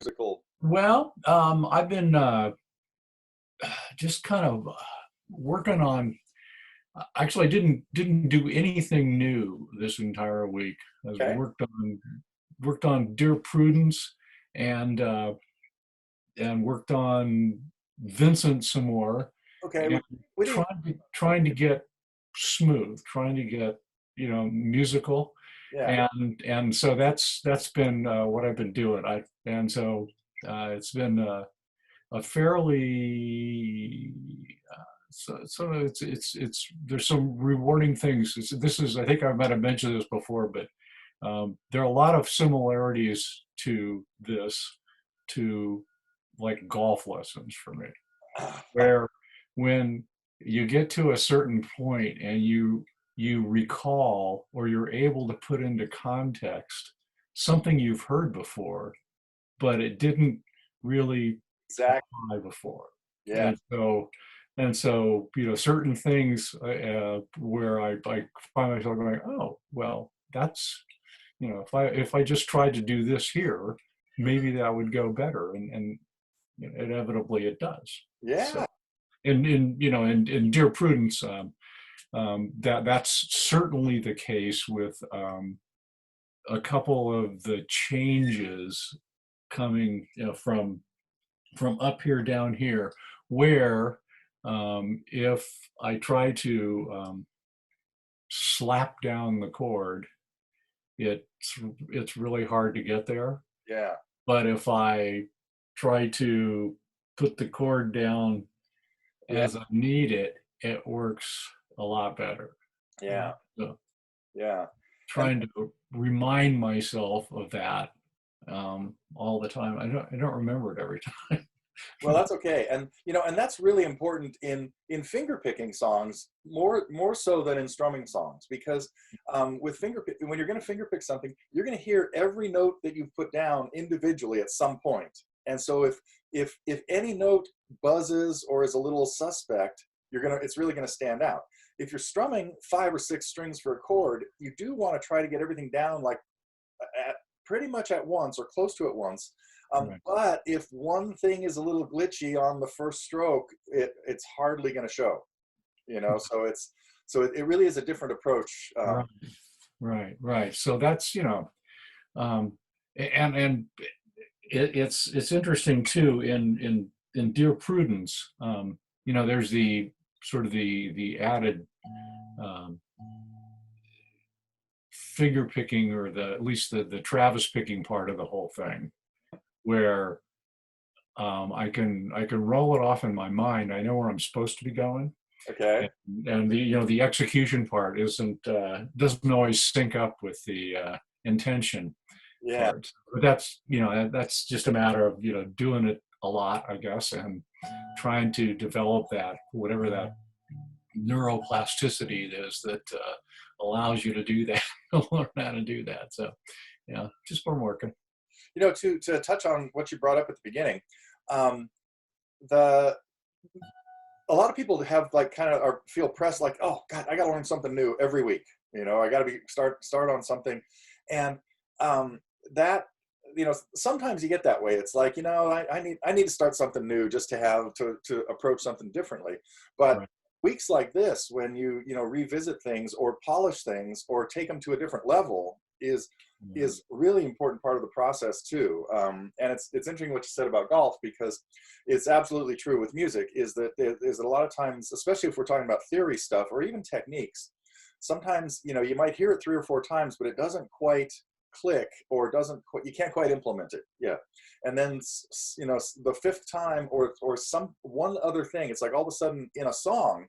musical? Well, I've been just kind of working on. Actually, I didn't do anything new this entire week. I Okay. worked on Dear Prudence and worked on Vincent some more, Okay. and We didn't. trying to get smooth, trying to get musical, Yeah. and so that's been what I've been doing. It's been a fairly so it's there's some rewarding things. This is I think I might have mentioned this before, but there are a lot of similarities to this to like golf lessons for me, where when you get to a certain point and you recall or you're able to put into context something you've heard before, but it didn't really Exactly. apply before. Yeah. And so certain things where I find myself going, oh well, that's if I just tried to do this here, maybe that would go better, and inevitably it does. So Yeah. in Dear Prudence, that's certainly the case with a couple of the changes coming from up here down here, where if I try to slap down the chord, it's really hard to get there. Yeah. But if I try to put the chord down Yeah. as I need it, it works a lot better. Yeah. So Yeah. And trying to remind myself of that all the time. I don't remember it every time. well, that's okay. And and that's really important in finger picking songs, more so than in strumming songs, because with when you're going to finger pick something, you're going to hear every note that you've put down individually at some point. And so if any note buzzes or is a little suspect, it's really gonna stand out. If you're strumming 5 or 6 strings for a chord, you do want to try to get everything down like at pretty much at once or close to at once. Right. But if one thing is a little glitchy on the first stroke, it's hardly going to show. So it really is a different approach. Right. Right. So that's um, and it's interesting too in Dear Prudence. There's the sort of the added um, figure picking, or at least the Travis picking part of the whole thing, where I can roll it off in my mind. I know where I'm supposed to be going, Okay. and the execution part doesn't always sync up with the intention Yeah. part. But that's just a matter of doing it a lot, I guess, and trying to develop that, whatever that neuroplasticity is that allows you to do that, learn how to do that. So just been working. To touch on what you brought up at the beginning, um, the a lot of people have like kind of or feel pressed like, oh God, I got to learn something new every week. I got to be start on something, and that sometimes you get that way. It's like I need to start something new just to have to approach something differently. But Right. weeks like this, when revisit things or polish things or take them to a different level, is really important part of the process too. And it's interesting what you said about golf, because it's absolutely true with music, is that there's a lot of times, especially if we're talking about theory stuff or even techniques, sometimes you might hear it 3 or 4 times, but it doesn't quite click, or you can't quite implement it. Yeah. And then the fifth time or some one other thing, it's like all of a sudden in a song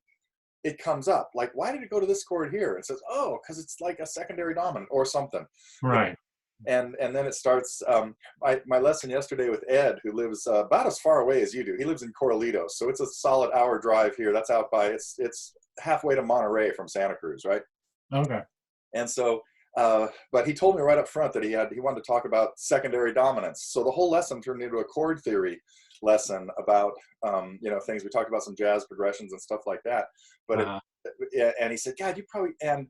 it comes up like, why did it go to this chord here? It says, oh, because it's like a secondary dominant or something. Right. And then it starts. My lesson yesterday with Ed, who lives about as far away as you do. He lives in Corralitos, so it's a solid hour drive here. That's out by it's halfway to Monterey from Santa Cruz, right? Okay. And so, but he told me right up front that he wanted to talk about secondary dominance. So the whole lesson turned into a chord theory lesson about things. We talked about some jazz progressions and stuff like that. But Uh, and he said, God, you probably, and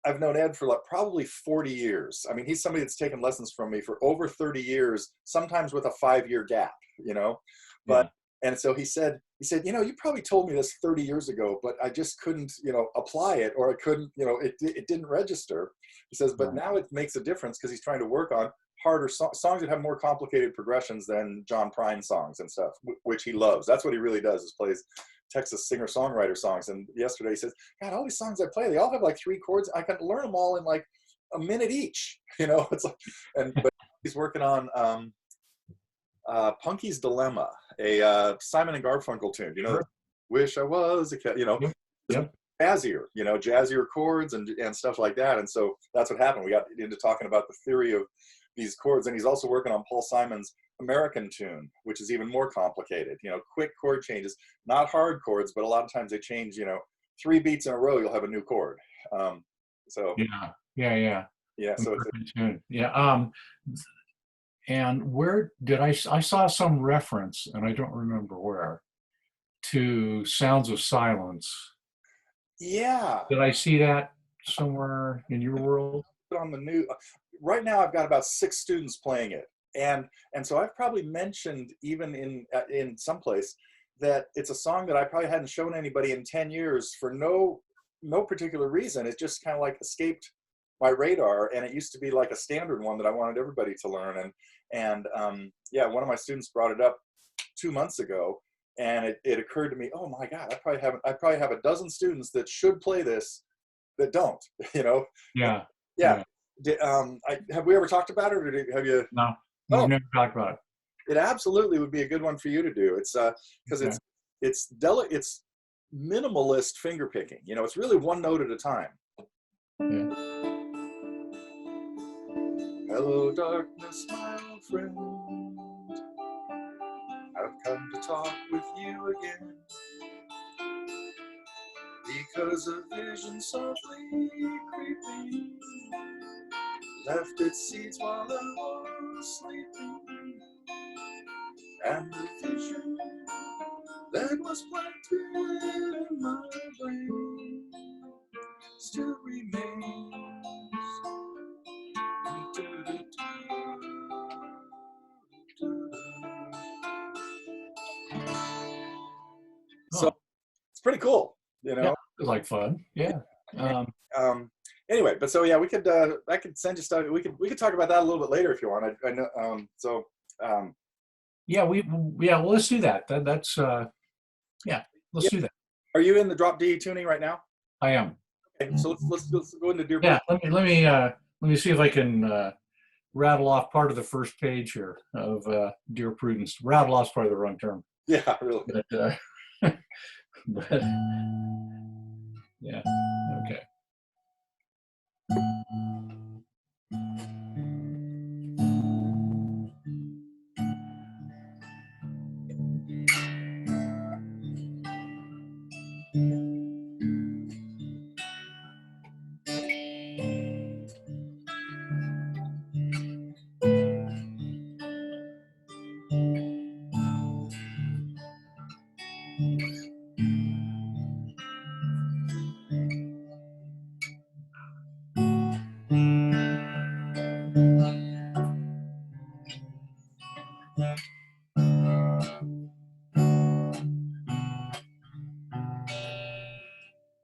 I've known Ed for like probably 40 years. I mean, he's somebody that's taken lessons from me for over 30 years, sometimes with a 5-year gap, you know. Yeah. But and so he said, you know, you probably told me this 30 years ago, but I just couldn't, you know, apply it, or I couldn't, you know, it didn't register. He says, but Right. now it makes a difference because he's trying to work on harder songs that have more complicated progressions than John Prine songs and stuff, which he loves. That's what he really does, is plays Texas singer-songwriter songs. And yesterday he says, God, all these songs I play, they all have like 3 chords. I can learn them all in like a minute each. You know, it's like, but he's working on Punky's Dilemma, a Simon and Garfunkel tune. You know, Sure. Wish I Was a Cat. You know, Yep. Yep. jazzier, you know, jazzier chords and stuff like that. And so that's what happened. We got into talking about the theory of these chords, and he's also working on Paul Simon's American tune, which is even more complicated. You know, quick chord changes, not hard chords, but a lot of times they change. You know, 3 beats in a row, you'll have a new chord. So Yeah. yeah, so it's American tune. Yeah. And where did I saw some reference, and I don't remember where, to Sounds of Silence. yeah. Did I see that somewhere in your world? On the new right now, I've got about 6 students playing it, and so I've probably mentioned even in some place that it's a song that I probably hadn't shown anybody in 10 years for no particular reason. It just kind of like escaped my radar, and it used to be like a standard one that I wanted everybody to learn. And yeah, one of my students brought it up 2 months ago, and it occurred to me, oh my God, I probably have a dozen students that should play this that don't, you know. Yeah. Yeah. Have we ever talked about it, or have you? No, we've Oh, never talked about it absolutely would be a good one for you to do. It's because it. Okay. it's minimalist finger picking. You know, it's really one note at a time. Yeah. Hello, darkness, my old friend. I've come to talk with you again, because a vision softly creeping left its seeds while I was sleeping, and the vision that was planted in my brain still remains. So Oh, it's pretty cool, you yeah. know. Like fun. Yeah. Um, anyway, but so yeah, we could I could send you stuff. We could talk about that a little bit later if you want. I know. Yeah. Well, let's do that. That's yeah. Let's Yeah. do that. Are you in the drop D tuning right now? I am. Okay, so let's go into Dear Yeah. Prudence. Let me see if I can rattle off part of the first page here of Dear Prudence. Rattle off is probably the wrong term, Yeah, really. but but yeah. Okay.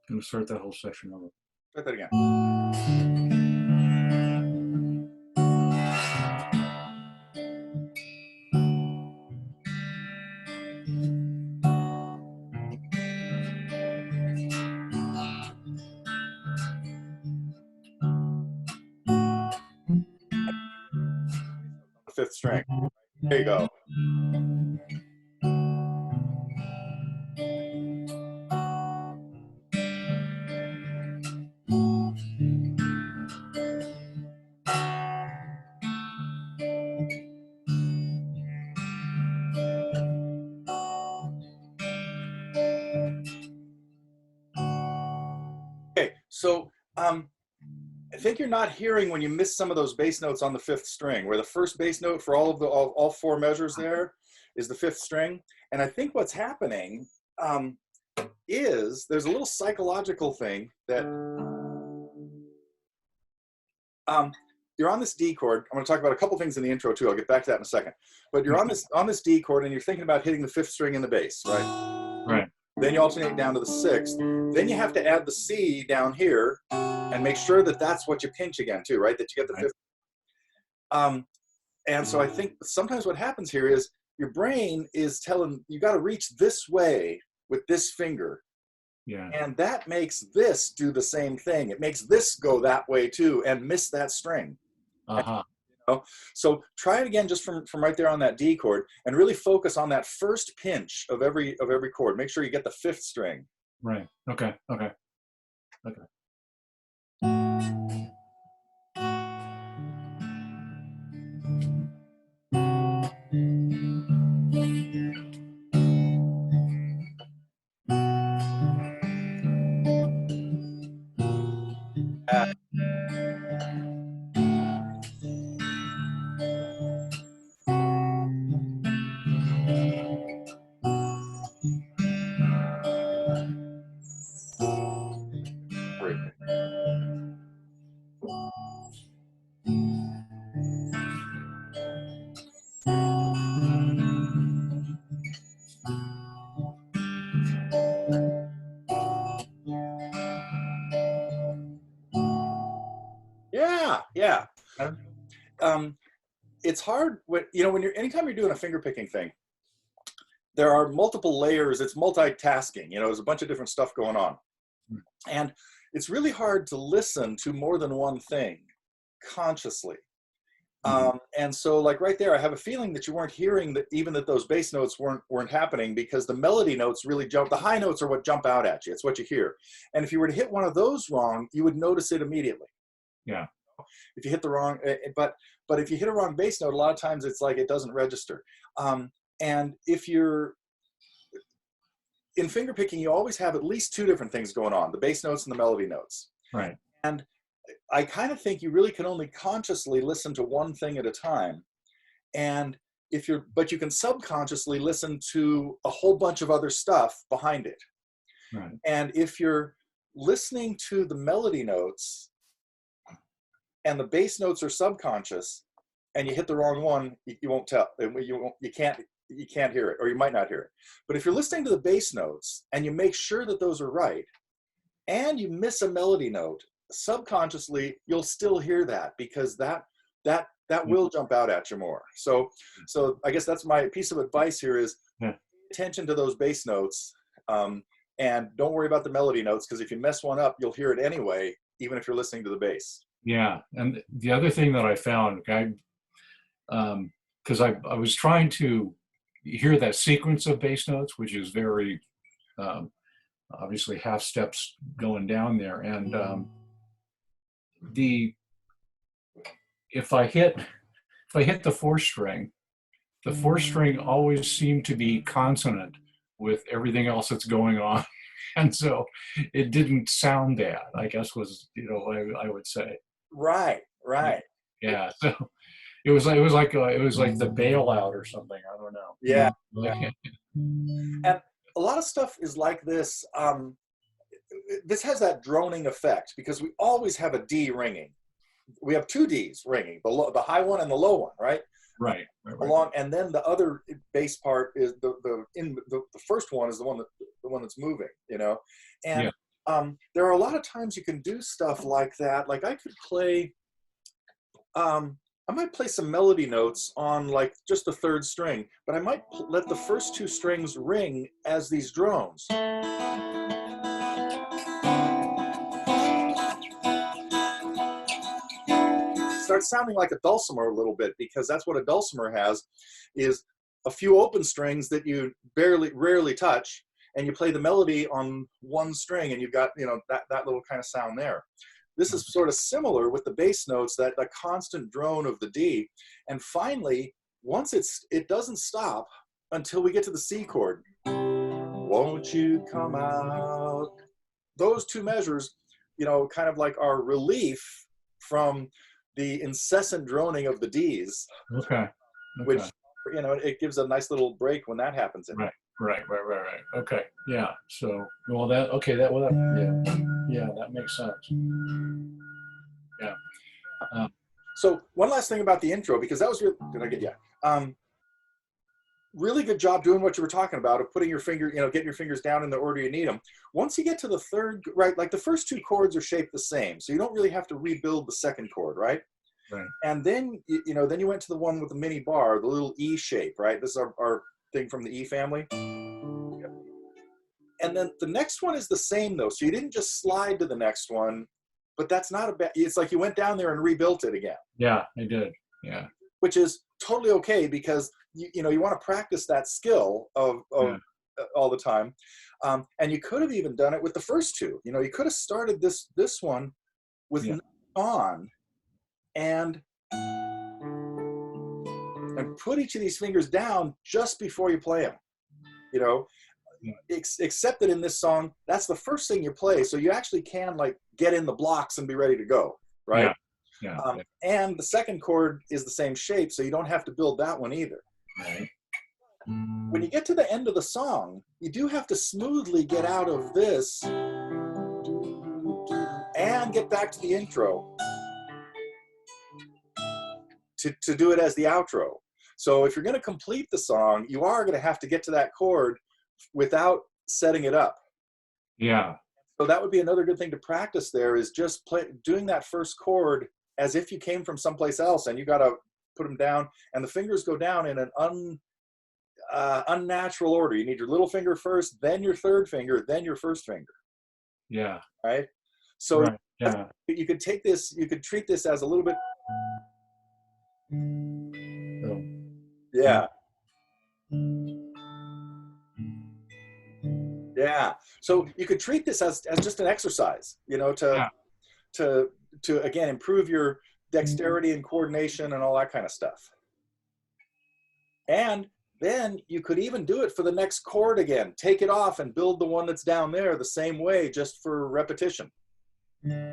I'm gonna start that whole section over. Try that again. The 5th string. There you go. Okay, so I think you're not hearing when you miss some of those bass notes on the 5th string, where the first bass note for all 4 measures there is the 5th string. And I think what's happening is there's a little psychological thing that you're on this D chord. I'm going to talk about a couple things in the intro too. I'll get back to that in a second. But you're on this D chord, and you're thinking about hitting the 5th string in the bass, right? Right. Then you alternate down to the 6th. Then you have to add the C down here, and make sure that that's what you pinch again too, right? That you get the 5th. And so I think sometimes what happens here is your brain is telling you got to reach this way with this finger. Yeah. And that makes this do the same thing. It makes this go that way too and miss that string. Uh-huh. You know? So try it again just from right there on that D chord, and really focus on that first pinch of every chord. Make sure you get the 5th string. Right. Okay. Okay. Okay. Yeah. It's hard when anytime you're doing a finger picking thing, there are multiple layers. It's multitasking. There's a bunch of different stuff going on, and it's really hard to listen to more than one thing consciously. And so, like right there, I have a feeling that you weren't hearing that, even that those bass notes weren't happening, because the melody notes really jump. The high notes are what jump out at you. It's what you hear. And if you were to hit one of those wrong, you would notice it immediately. Yeah. If you hit the wrong, but if you hit a wrong bass note, a lot of times it's like it doesn't register. And if you're in finger picking, you always have at least 2 different things going on: the bass notes and the melody notes. Right. And I kind of think you really can only consciously listen to one thing at a time. And but you can subconsciously listen to a whole bunch of other stuff behind it. Right. And if you're listening to the melody notes and the bass notes are subconscious, and you hit the wrong one, you won't tell. You can't hear it, or you might not hear it. But if you're listening to the bass notes and you make sure that those are right, and you miss a melody note, subconsciously you'll still hear that, because that will jump out at you more. So I guess that's my piece of advice here is pay attention to those bass notes, and don't worry about the melody notes, because if you mess one up, you'll hear it anyway, even if you're listening to the bass. Yeah. And the other thing that I found, because I was trying to hear that sequence of bass notes, which is very obviously half steps going down there, and if I hit the 4th string, the 4th string always seemed to be consonant with everything else that's going on, and so it didn't sound bad, I guess, was I would say. Right. Yeah. So it was like the bailout or something. I don't know. Yeah. And a lot of stuff is like this. This has that droning effect, because we always have a D ringing. We have 2 Ds ringing, the high one and the low one, right? Right. And then the other bass part is the first one is the one that's moving, And there are a lot of times you can do stuff like that. Like I could play, I might play some melody notes on like just the 3rd string, but I might let the first 2 strings ring as these drones. Starts sounding like a dulcimer a little bit, because that's what a dulcimer has, is a few open strings that you rarely touch, and you play the melody on one string, and you've got that little kind of sound there. This is sort of similar with the bass notes, that the constant drone of the D. And finally, once it doesn't stop until we get to the C chord. Won't you come out? Those 2 measures, kind of like are relief from the incessant droning of the Ds. Okay. Which, it gives a nice little break when that happens. Right. Okay. Yeah. So, well, yeah, that makes sense. Yeah. Uh, So one last thing about the intro, because that was really, did I get, yeah. Really good job doing what you were talking about of putting your finger, getting your fingers down in the order you need them. Once you get to the third, right, like the first two chords are shaped the same, so you don't really have to rebuild the second chord, right? right. And then, then you went to the one with the mini bar, the little E shape, right? This is our thing from the E family. And then the next one is the same though, so you didn't just slide to the next one, but that's not a bad, it's like you went down there and rebuilt it again. Yeah, I did. Yeah. Which is totally okay, because you want to practice that skill of all the time, and you could have even done it with the first two. You could have started this one with on and put each of these fingers down just before you play them. Except that in this song, that's the first thing you play, so you actually can like get in the blocks and be ready to go, right? Yeah. And the second chord is the same shape, so you don't have to build that one either. Right. When you get to the end of the song, you do have to smoothly get out of this and get back to the intro to do it as the outro. So if you're going to complete the song, you are going to have to get to that chord without setting it up. Yeah. So that would be another good thing to practice there, is just doing that first chord as if you came from someplace else, and you got to put them down, and the fingers go down in an unnatural order. You need your little finger first, then your third finger, then your first finger. Yeah. Right? So right. Yeah. you could treat this as a little bit. So, Yeah. Yeah. So you could treat this as just an exercise, to again improve your dexterity and coordination and all that kind of stuff. And then you could even do it for the next chord again. Take it off and build the one that's down there the same way, just for repetition. Yeah.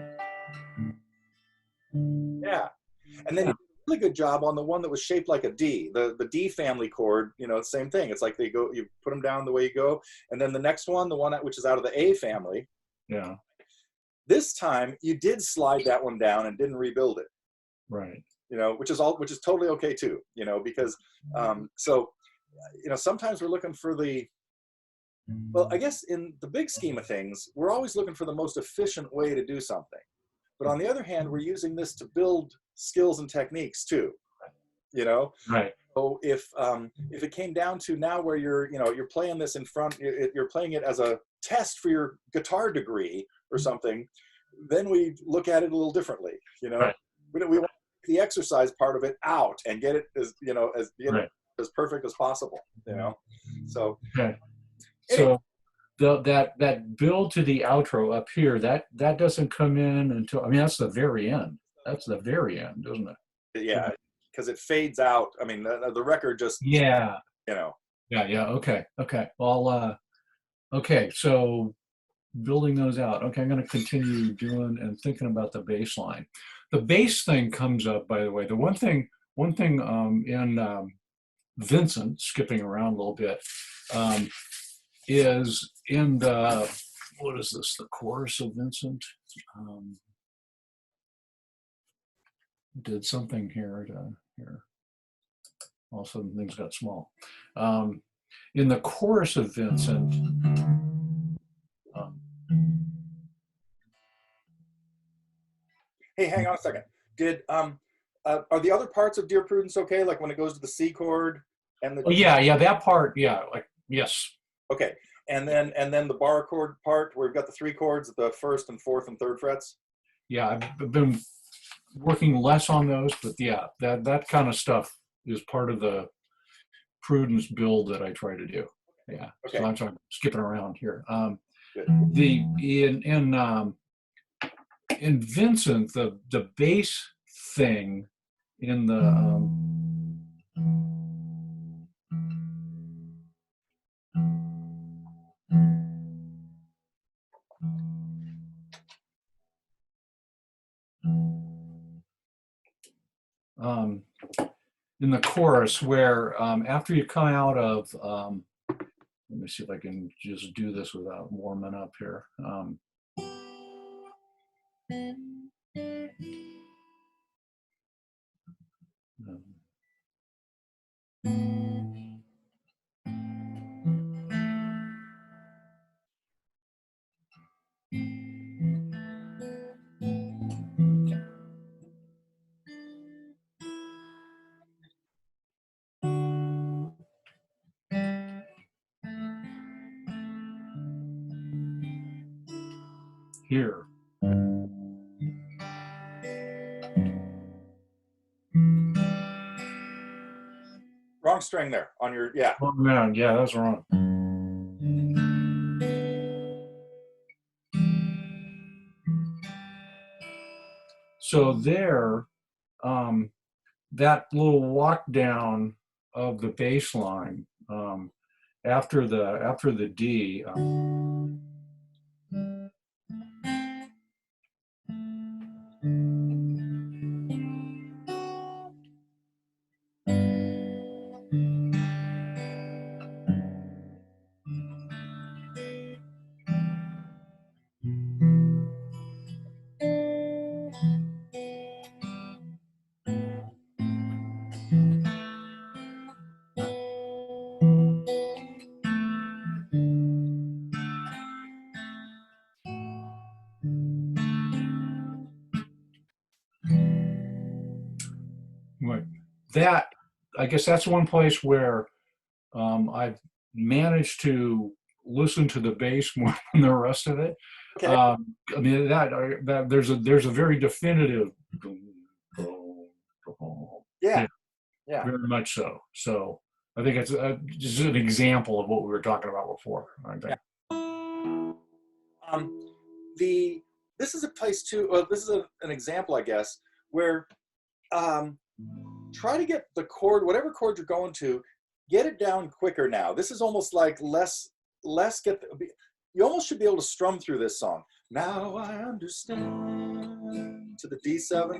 And then you did a really good job on the one that was shaped like a D, the D family chord, same thing. It's like you put them down the way you go. And then the next one, the one which is out of the A family. Yeah. This time you did slide that one down and didn't rebuild it. Right. Which is totally okay too, because sometimes we're looking for I guess in the big scheme of things, we're always looking for the most efficient way to do something. But on the other hand, we're using this to build skills and techniques too, Right. So if it came down to now where you're playing this in front, you're playing it as a test for your guitar degree or something, then we look at it a little differently, Right. We want the exercise part of it out and get it as as perfect as possible, so Okay. anyway. So that build to the outro up here, that doesn't come in until, that's the very end. That's the very end, isn't it? Yeah, because it fades out. I mean, the record just Yeah. Yeah. Okay. Well, okay. So building those out. Okay, I'm going to continue doing and thinking about the bass line. The bass thing comes up, by the way. The one thing in Vincent, skipping around a little bit, is in the, what is this, the chorus of Vincent? Did something here here. All of a sudden things got small. In the chorus of Vincent, Hey, hang on a second. Did are the other parts of Dear Prudence okay? Like when it goes to the C chord and the yeah, that part, like yes. Okay, and then the bar chord part where we've got the three chords, the first and fourth and third frets. Yeah, I've been working less on those, but yeah, that kind of stuff is part of the Prudence build that I try to do. Yeah. Okay. So I'm sorry, skipping around here. Good. In Vincent, the bass thing in the in the chorus, where after you come out of let me see if I can just do this without warming up here. Um, here. Wrong string there on your, yeah. Oh man, yeah, that's wrong. So there, that little walk down of the bass line after the D. Right. That, I guess that's one place where I've managed to listen to the bass more than the rest of it. Okay. I mean that there's a very definitive, Yeah. Yeah. very much so. So I think it's just an example of what we were talking about before. I think. Um, this is a place too. This is an example, I guess, where try to get the chord, whatever chord you're going to, get it down quicker now. This is almost like less get. You almost should be able to strum through this song. Now I understand to the D7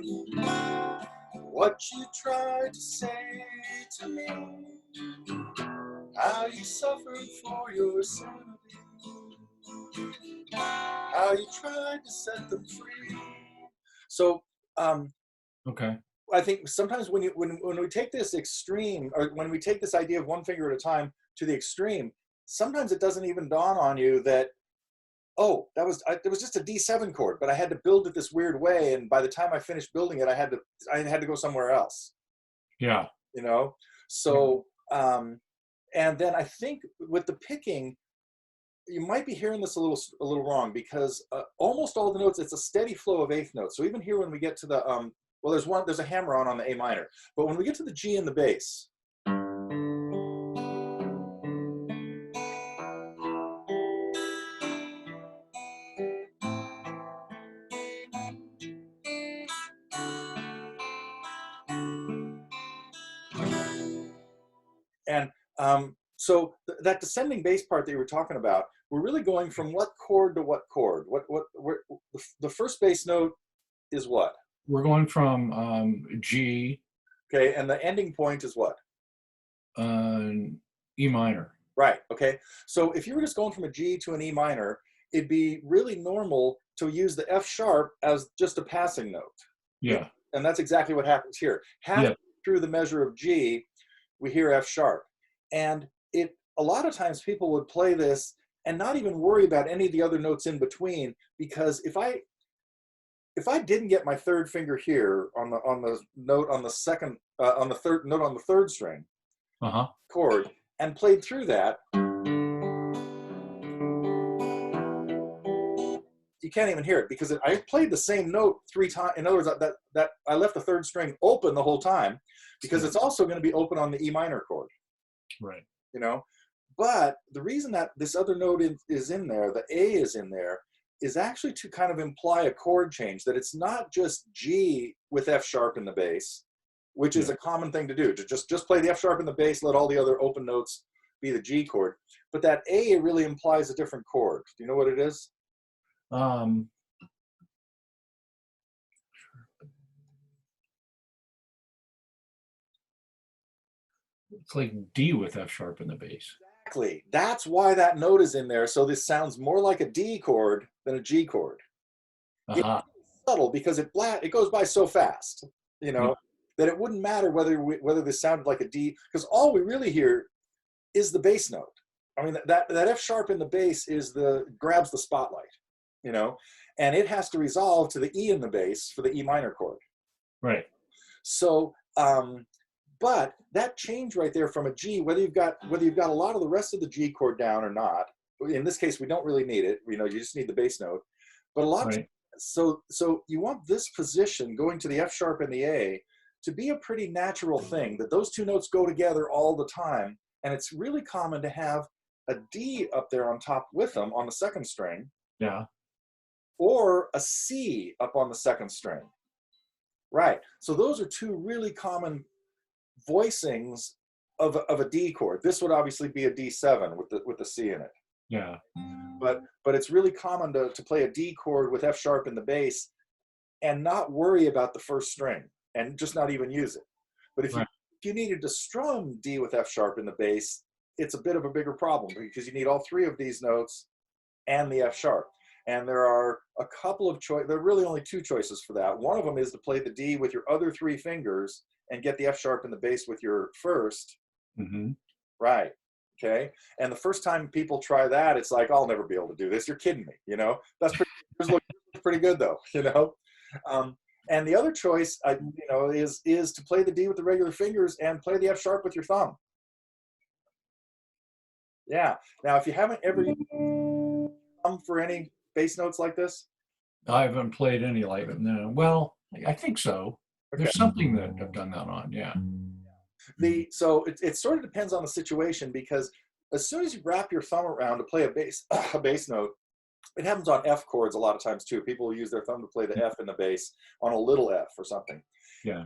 what you tried to say to me. How you suffered for your sanity. How you tried to set them free. So Okay. I think sometimes when we take this extreme, or when we take this idea of one finger at a time to the extreme, sometimes it doesn't even dawn on you that, oh, it was just a D7 chord, but I had to build it this weird way, and by the time I finished building it, I had to go somewhere else. Yeah. You know. So and then I think with the picking, you might be hearing this a little wrong, because almost all the notes, it's a steady flow of eighth notes. So even here, when we get to the well, there's a hammer on the A minor, but when we get to the G and the bass, and so that descending bass part that you were talking about, we're really going from what chord to what chord? The first bass note is what? We're going from G. Okay, and the ending point is what? E minor. Right. Okay. So if you were just going from a G to an E minor, it'd be really normal to use the F sharp as just a passing note. Yeah. And that's exactly what happens here. Halfway through the measure of G, we hear F sharp. And a lot of times people would play this and not even worry about any of the other notes in between, because if I didn't get my third finger here on the note on the second on the third note on the third string chord, and played through that, you can't even hear it, because I played the same note 3 times. In other words, that I left the third string open the whole time, because it's also going to be open on the E minor chord. Right. You know, but the reason that this other note is in there, the A is in there, is actually to kind of imply a chord change, that it's not just G with F sharp in the bass, which is a common thing to do, to just play the F sharp in the bass, let all the other open notes be the G chord. But that A really implies a different chord. Do you know what it is? It's like D with F sharp in the bass. Exactly. That's why that note is in there. So this sounds more like a D chord than a G chord. It's subtle, because it goes by so fast, you know. that it wouldn't matter whether this sounded like a D, because all we really hear is the bass note. I mean, that F sharp in the bass grabs the spotlight, you know, and it has to resolve to the E in the bass for the E minor chord. Right. So, but that change right there from a G, whether you've got a lot of the rest of the G chord down or not, in this case, we don't really need it. You know, you just need the bass note. But a lot of, so you want this position going to the F sharp and the A to be a pretty natural thing, that those two notes go together all the time. And it's really common to have a D up there on top with them on the second string. Yeah. Or a C up on the second string. Right. So those are two really common voicings of a D chord. This would obviously be a D7 with the C in it. Yeah. But it's really common to play a D chord with F sharp in the bass and not worry about the first string and just not even use it. But if you needed to strum D with F sharp in the bass, it's a bit of a bigger problem because you need all three of these notes and the F sharp. And there are a couple of there are really only two choices for that. One of them is to play the D with your other three fingers and get the F sharp in the bass with your first. Mm-hmm. Right. Okay. And the first time people try that, it's like, I'll never be able to do this. You're kidding me. You know, that's pretty good though, you know? And the other choice, you know, is to play the D with the regular fingers and play the F sharp with your thumb. Yeah. Now, if you haven't ever used thumb for any bass notes like this, I haven't played any like it. No. Well, I think so. okay. There's something that I've done that on. Yeah. So it sort of depends on the situation, because as soon as you wrap your thumb around to play a bass note, it happens on F chords a lot of times too. People use their thumb to play the F in the bass on a little F or something. Yeah.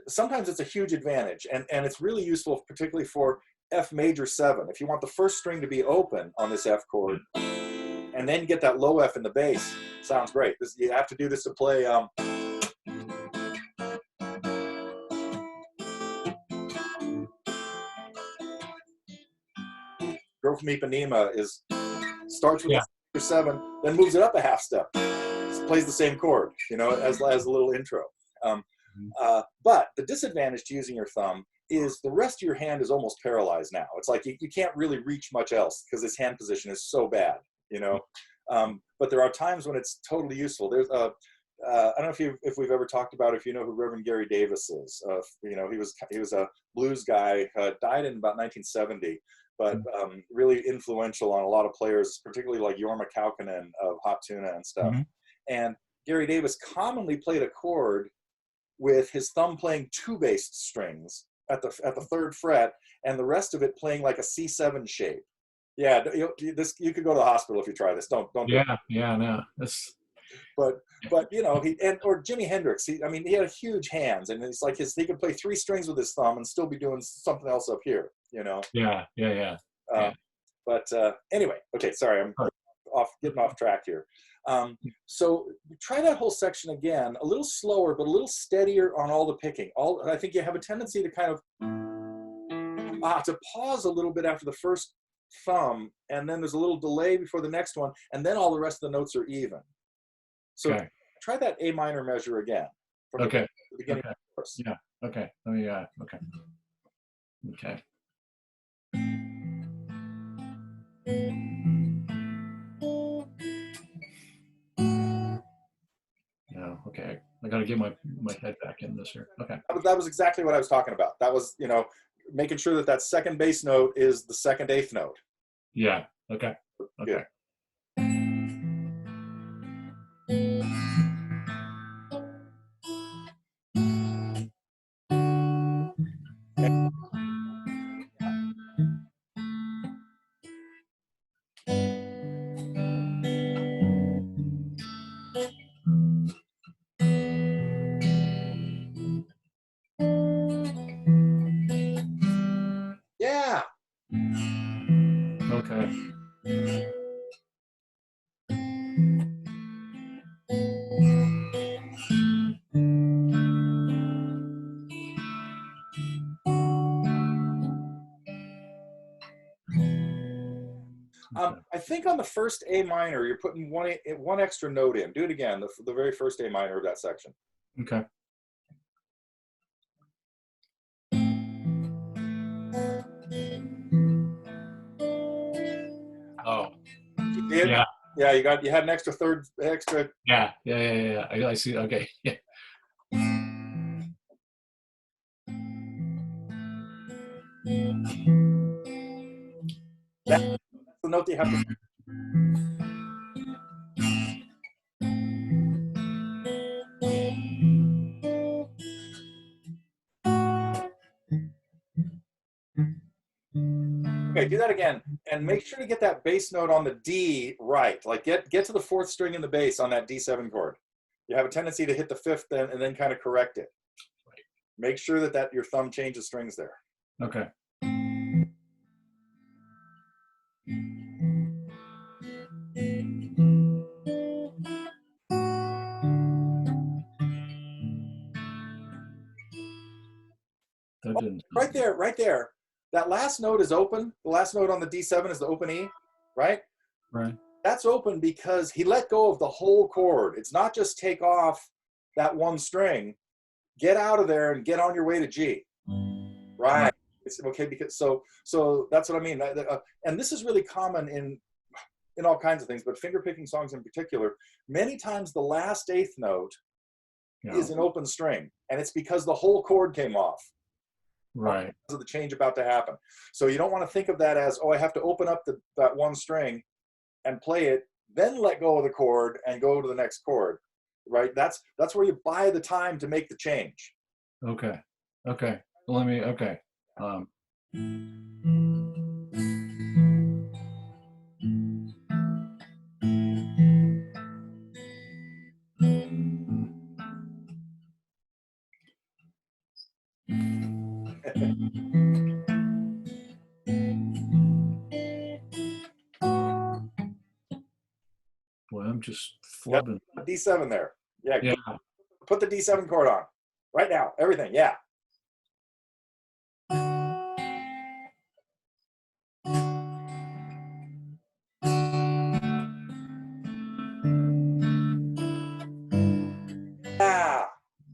Sometimes it's a huge advantage, and it's really useful, particularly for F major 7. If you want the first string to be open on this F chord, and then you get that low F in the bass, sounds great. You have to do this to play. Girl from Ipanema starts with the 7, then moves it up a half step, plays the same chord, you know, as a little intro. But the disadvantage to using your thumb is the rest of your hand is almost paralyzed now. It's like you can't really reach much else because this hand position is so bad, you know. But there are times when it's totally useful. There's I don't know if we've ever talked about, if you know who Reverend Gary Davis is. You know, he was a blues guy, died in about 1970. But really influential on a lot of players, particularly like Jorma Kaukonen of Hot Tuna and stuff. Mm-hmm. And Gary Davis commonly played a chord with his thumb playing 2 bass strings at the 3rd fret, and the rest of it playing like a C7 shape. Yeah, you could go to the hospital if you try this. Don't. Yeah, no. But you know, or Jimi Hendrix. He had huge hands, and it's like he could play 3 strings with his thumb and still be doing something else up here. You know. Yeah. But anyway, okay. Sorry, I'm getting off track here. So try that whole section again, a little slower, but a little steadier on all the picking. I think you have a tendency to kind of to pause a little bit after the first thumb, and then there's a little delay before the next one, and then all the rest of the notes are even. So try that A minor measure again. From the beginning of the verse. Yeah. Okay. Oh yeah. Okay. Okay. No. Okay. I got to get my head back in this here. Okay. That was exactly what I was talking about. That was, you know, making sure that second bass note is the second eighth note. Yeah. Okay. Okay. Good. Yeah. Okay. I think on the first A minor, you're putting one extra note in. Do it again, the very first A minor of that section. Okay. See it? Yeah. Yeah, you had an extra third, extra. Yeah. I see. Okay. Yeah. That's the note that you have to. Okay, do that again, and make sure to get that bass note on the D right. Like get to the fourth string in the bass on that D7 chord. You have a tendency to hit the fifth then, and then kind of correct it. Make sure that your thumb changes strings there. Okay. That didn't. Right there, right there. That last note is open. The last note on the D7 is the open E, right? Right. That's open because he let go of the whole chord. It's not just take off that one string. Get out of there and get on your way to G. Right. It's okay, because so that's what I mean. And this is really common in all kinds of things, but finger picking songs in particular. Many times the last eighth note is an open string, and it's because the whole chord came off. Right. Because of the change about to happen. So you don't want to think of that as, oh, I have to open up that one string and play it, then let go of the chord and go to the next chord. Right? That's where you buy the time to make the change. Okay. Okay. Let me. Okay. Boy, I'm just flubbing. D7 there. Yeah. Yeah. Put the D7 chord on right now. Everything. Yeah.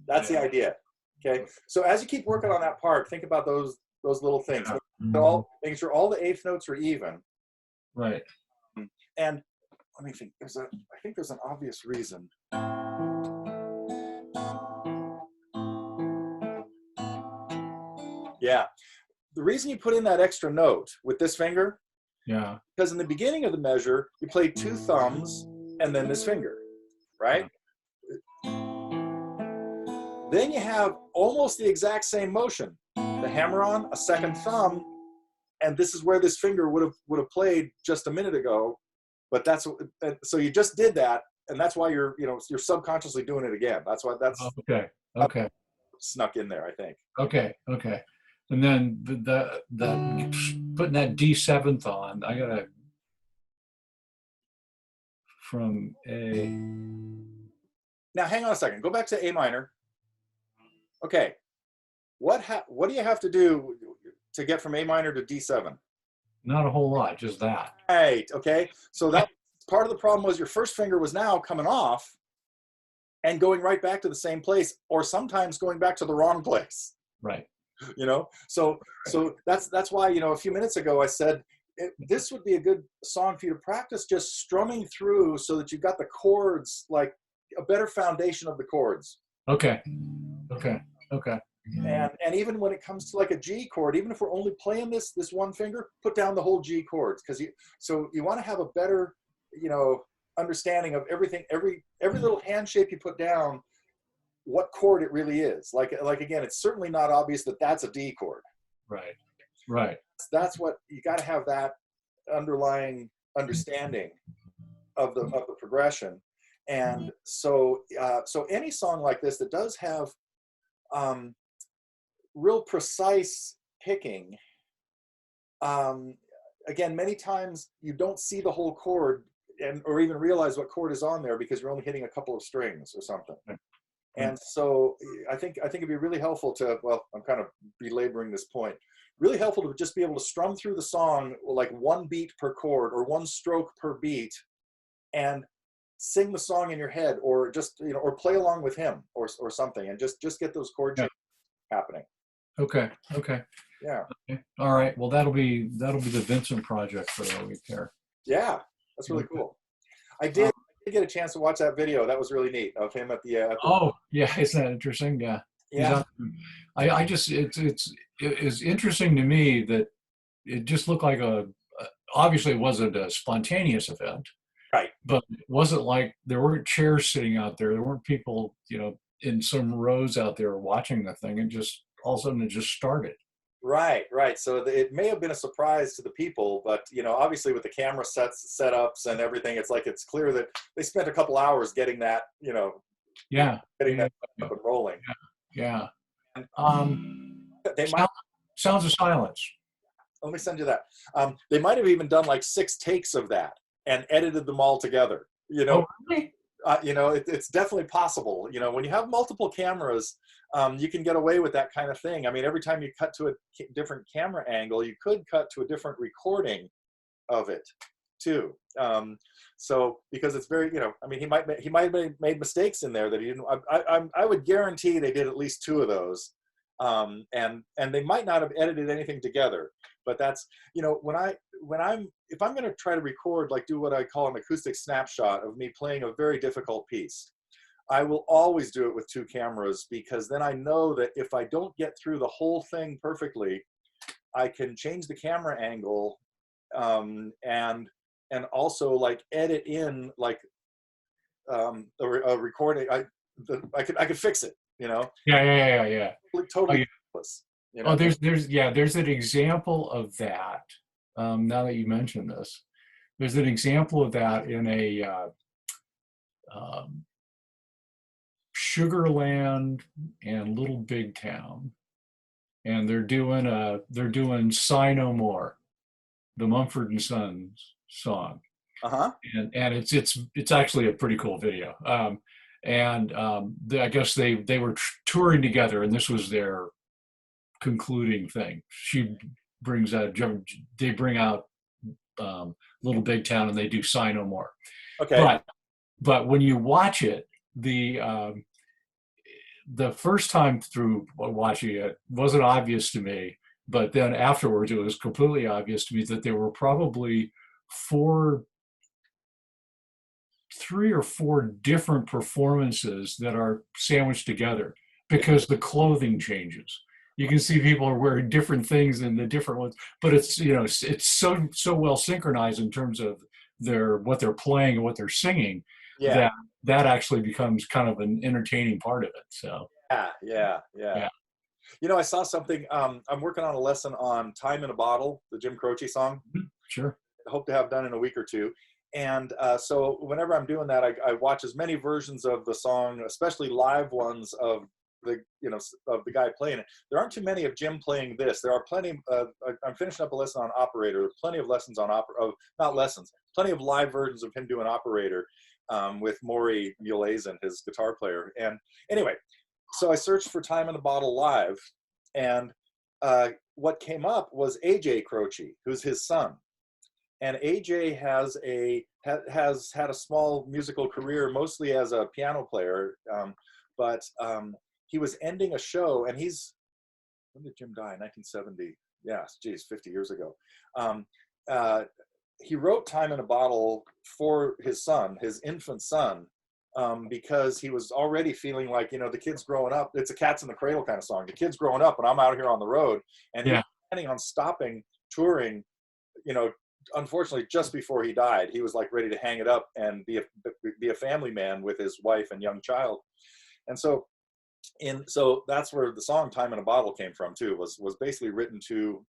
That's the idea. Okay. So as you keep working on that part, think about those little things. Yeah. Making sure all the eighth notes are even. Right. And let me think. I think there's an obvious reason. Yeah. The reason you put in that extra note with this finger, Yeah. because in the beginning of the measure, you play two thumbs and then this finger, right? Then you have almost the exact same motion. The hammer on, a second thumb, and this is where this finger would have played just a minute ago. But so you just did that, and that's why you're subconsciously doing it again. That's why that's okay. Snuck in there, I think. Okay. And then the putting that D7th on, I gotta from A. Now hang on a second. Go back to A minor. Okay. What do you have to do to get from A minor to D7? Not a whole lot, just that. Right. Okay. So that part of the problem was your first finger was now coming off and going right back to the same place, or sometimes going back to the wrong place. Right. So that's why, a few minutes ago I said this would be a good song for you to practice just strumming through, so that you've got the chords, like a better foundation of the chords. Okay. And even when it comes to like a G chord, even if we're only playing this one finger, put down the whole G chords, because you want to have a better understanding of everything, every little hand shape you put down, what chord it really is. Like again, it's certainly not obvious that that's a D chord. Right. That's what you got to have, that underlying understanding of the progression. And so any song like this that does have real precise picking, again, many times you don't see the whole chord or even realize what chord is on there, because you're only hitting a couple of strings or something. And so I think it'd be really helpful to, well, I'm kind of belaboring this point, really helpful to just be able to strum through the song like one beat per chord or one stroke per beat, and sing the song in your head, or just or play along with him or something, and just get those chord changes happening. Okay. Yeah. Okay. All right. Well, that'll be the Vincent project for the week here. Yeah. That's really cool. I did get a chance to watch that video. That was really neat of him at the. Oh, yeah, isn't that interesting? Yeah, he's Yeah. on. I just it's interesting to me that it just looked like obviously it wasn't a spontaneous event, Right. but it wasn't like there weren't chairs sitting out there. There weren't people, in some rows out there watching the thing, and just all of a sudden it just started. Right, right. So it may have been a surprise to the people, but obviously with the camera setups and everything, it's clear that they spent a couple hours getting that, Yeah, getting yeah, that up and rolling. yeah. And they might. Sound, Sounds of Silence. Let me send you that. They might have even done like 6 takes of that and edited them all together. Oh, really? It's definitely possible. When you have multiple cameras, you can get away with that kind of thing. I mean, every time you cut to a different camera angle, you could cut to a different recording of it too. So because it's very, I mean, he might have made mistakes in there that he didn't. I would guarantee they did at least 2 of those, and they might not have edited anything together. But that's, if I'm going to try to record, like do what I call an acoustic snapshot of me playing a very difficult piece, I will always do it with 2 cameras, because then I know that if I don't get through the whole thing perfectly, I can change the camera angle, and also like edit in like a recording. I could fix it, Yeah. totally useless, There's an example of that. Now that you mention this, there's an example of that in a Sugarland and Little Big Town, and they're doing "Sigh No More," the Mumford and Sons song, and it's actually a pretty cool video. I guess they were touring together, and this was their concluding thing. They bring out Little Big Town, and they do "Sigh No More." Okay. But when you watch it, the first time through watching it wasn't obvious to me, but then afterwards it was completely obvious to me that there were probably 3 or 4 different performances that are sandwiched together, because the clothing changes. You can see people are wearing different things in the different ones, but it's so well synchronized in terms of what they're playing and what they're singing, that actually becomes kind of an entertaining part of it. So yeah. I saw something. I'm working on a lesson on "Time in a Bottle," the Jim Croce song. Sure. I hope to have done in a week or 2. And so whenever I'm doing that, I watch as many versions of the song, especially live ones of the guy playing it. There aren't too many of Jim playing this. There are plenty. I'm finishing up a lesson on Operator. Plenty of lessons on plenty of live versions of him doing Operator, with Maury Mulezen, his guitar player. And anyway, so I searched for "Time in a Bottle" live, and what came up was AJ Croce, who's his son. And AJ has had a small musical career, mostly as a piano player, but he was ending a show, and when did Jim die? 1970. Yeah, geez, 50 years ago. He wrote "Time in a Bottle" for his son, his infant son, because he was already feeling like, the kid's growing up. It's a Cats in the Cradle kind of song. The kid's growing up, and I'm out here on the road, and he's planning on stopping touring. Unfortunately, just before he died, he was like ready to hang it up and be a family man with his wife and young child. And so that's where the song "Time in a Bottle" came from too. Was basically written to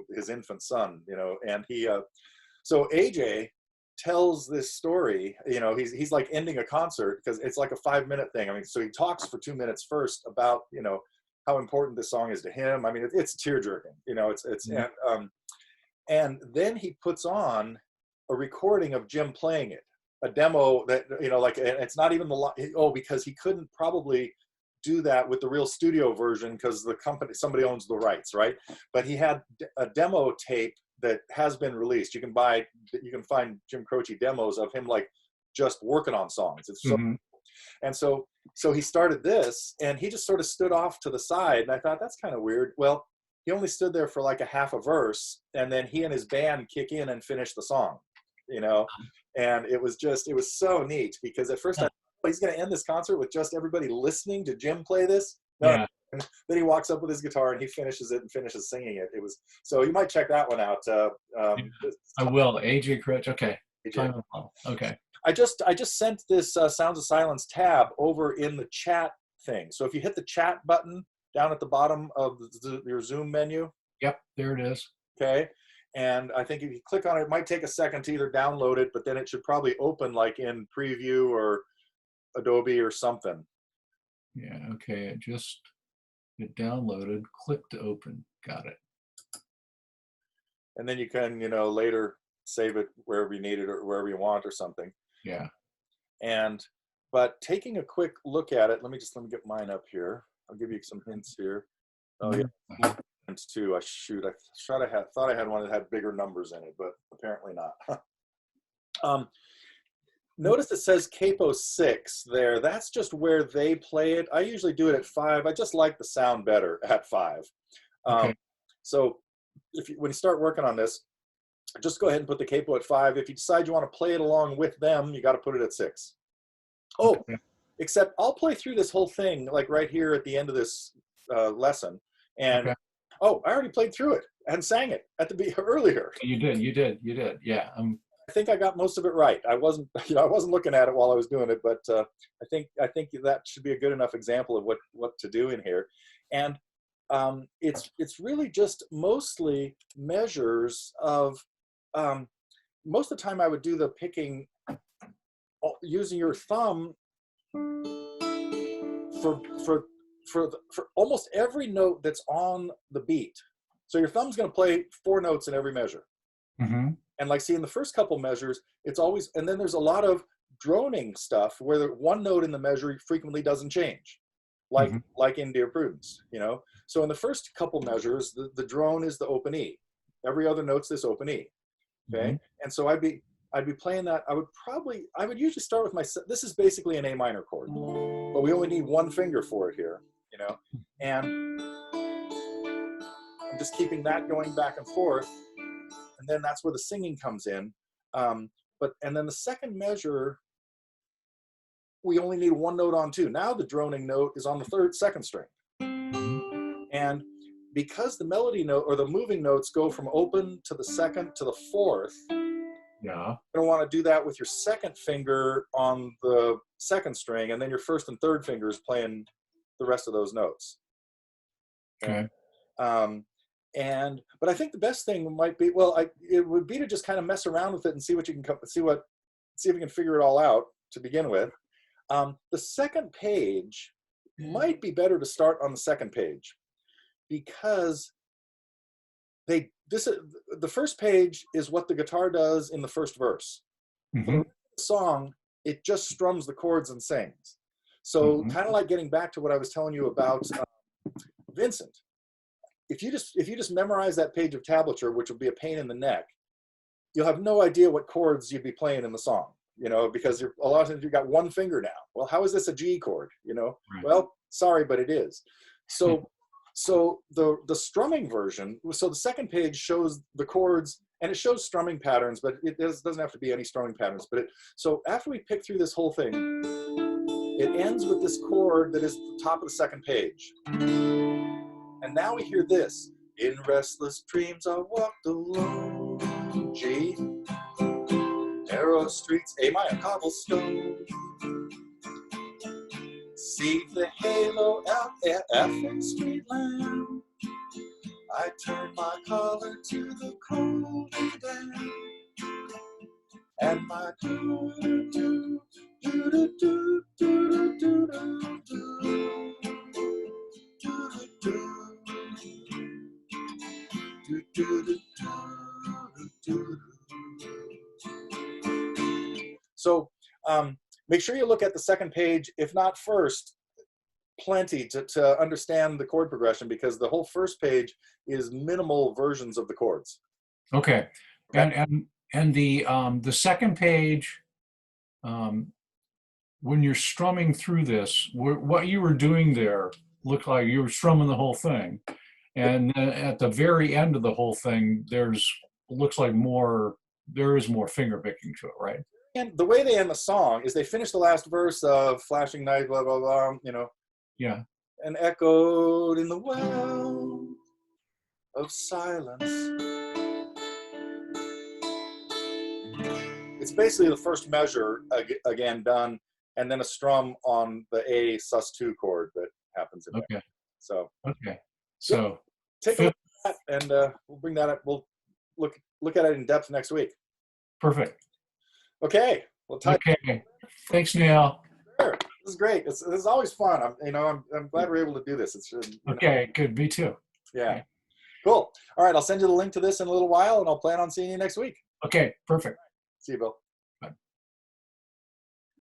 his infant son, and he. So AJ tells this story. He's like ending a concert, because it's like a 5-minute thing. I mean, so he talks for 2 minutes first about how important this song is to him. I mean, it's tear jerking. And then he puts on a recording of Jim playing it, a demo that, it's not even because he couldn't probably do that with the real studio version, because somebody owns the rights, right? But he had a demo tape that has been released. You can find Jim Croce demos of him like just working on songs. It's so, and so he started this, and he just sort of stood off to the side, and I thought, that's kind of weird. Well, he only stood there for like a half a verse, and then he and his band kick in and finish the song. you know, and it was so neat because at first I thought, oh, he's going to end this concert with just everybody listening to Jim play this. No, Yeah. and then he walks up with his guitar and he finishes it and finishes singing it. It was, so you might check that one out. I will. AJ Critch. Okay. AJ. Okay. I just sent this Sounds of Silence tab over in the chat thing. So if you hit the chat button down at the bottom of your Zoom menu. Yep, there it is. Okay. And I think if you click on it, it might take a second to either download it, but then it should probably open like in Preview or Adobe or something. Yeah, okay. It downloaded. Click to open. Got it. And then you can, later save it wherever you need it or wherever you want or something. Yeah. But taking a quick look at it, let me get mine up here. I'll give you some hints here. Oh yeah, hints too. I thought I had one that had bigger numbers in it, but apparently not. Notice it says capo 6 there. That's just where they play it. I usually do it at 5. I just like the sound better at 5. Okay. So when you start working on this, just go ahead and put the capo at 5. If you decide you want to play it along with them, you got to put it at 6. Oh, okay. Except I'll play through this whole thing like right here at the end of this lesson. And okay. Oh, I already played through it and sang it at the earlier. You did. Yeah. I think I got most of it right. I wasn't looking at it while I was doing it, but I think that should be a good enough example of what to do in here. And it's really just mostly measures of. Most of the time, I would do the picking using your thumb for almost every note that's on the beat. So your thumb's going to play 4 notes in every measure. Mm-hmm. And like, see, in the first couple measures, it's always, and then there's a lot of droning stuff where the one note in the measure frequently doesn't change, like in Dear Prudence, So in the first couple measures, the drone is the open E. Every other note's this open E. Okay, and so I'd be playing that. I would usually start with this is basically an A minor chord, but we only need one finger for it here, and I'm just keeping that going back and forth, and then that's where the singing comes in. And then the second measure, we only need one note on 2. Now the droning note is on the second string, and because the melody note or the moving notes go from open to the second to the fourth, yeah, you're going to want to do that with your second finger on the second string, and then your first and third fingers playing the rest of those notes. Okay. But I think the best thing might be, it would be to just kind of mess around with it and see if we can figure it all out to begin with. The second page might be better to start on the second page, because the first page is what the guitar does in the first verse. For the song, it just strums the chords and sings. So kind of like getting back to what I was telling you about Vincent. If you just memorize that page of tablature, which will be a pain in the neck, you'll have no idea what chords you'd be playing in the song, because a lot of times you've got one finger now. Well, how is this a G chord? Right. Well, sorry, but it is. So the strumming version, so the second page shows the chords and it shows strumming patterns, but it doesn't have to be any strumming patterns. So after we pick through this whole thing, it ends with this chord that is at the top of the second page. And now we hear this. In restless dreams I walked alone, G, narrow streets, A minor cobblestone. See the halo out at F street lamp. I turn my collar to the cold damp. And my do-do-do, do-do-do, do-do-do, do-do-do, do-do-do. So make sure you look at the second page, if not first, plenty to understand the chord progression, because the whole first page is minimal versions of the chords. Okay. And the second page, when you're strumming through this, what you were doing there looked like you were strumming the whole thing. And at the very end of the whole thing, looks like more there is more finger picking to it, right? And the way they end the song is they finish the last verse of flashing night, blah, blah, blah, you know, Yeah. and echoed in the well of silence. It's basically the first measure again done, and then a strum on the A sus2 chord that happens in there. Okay. So, Okay. yep. So Take a look at that, and we'll bring that up. We'll look at it in depth next week. perfect. Okay. Well, Okay. Thanks, Neil. sure. This is great. This is always fun. I'm glad we're able to do this. It's Okay, good. Me too. yeah. Okay. Cool. All right. I'll send you the link to this in a little while, and I'll plan on seeing you next week. Okay, perfect. See you, Bill.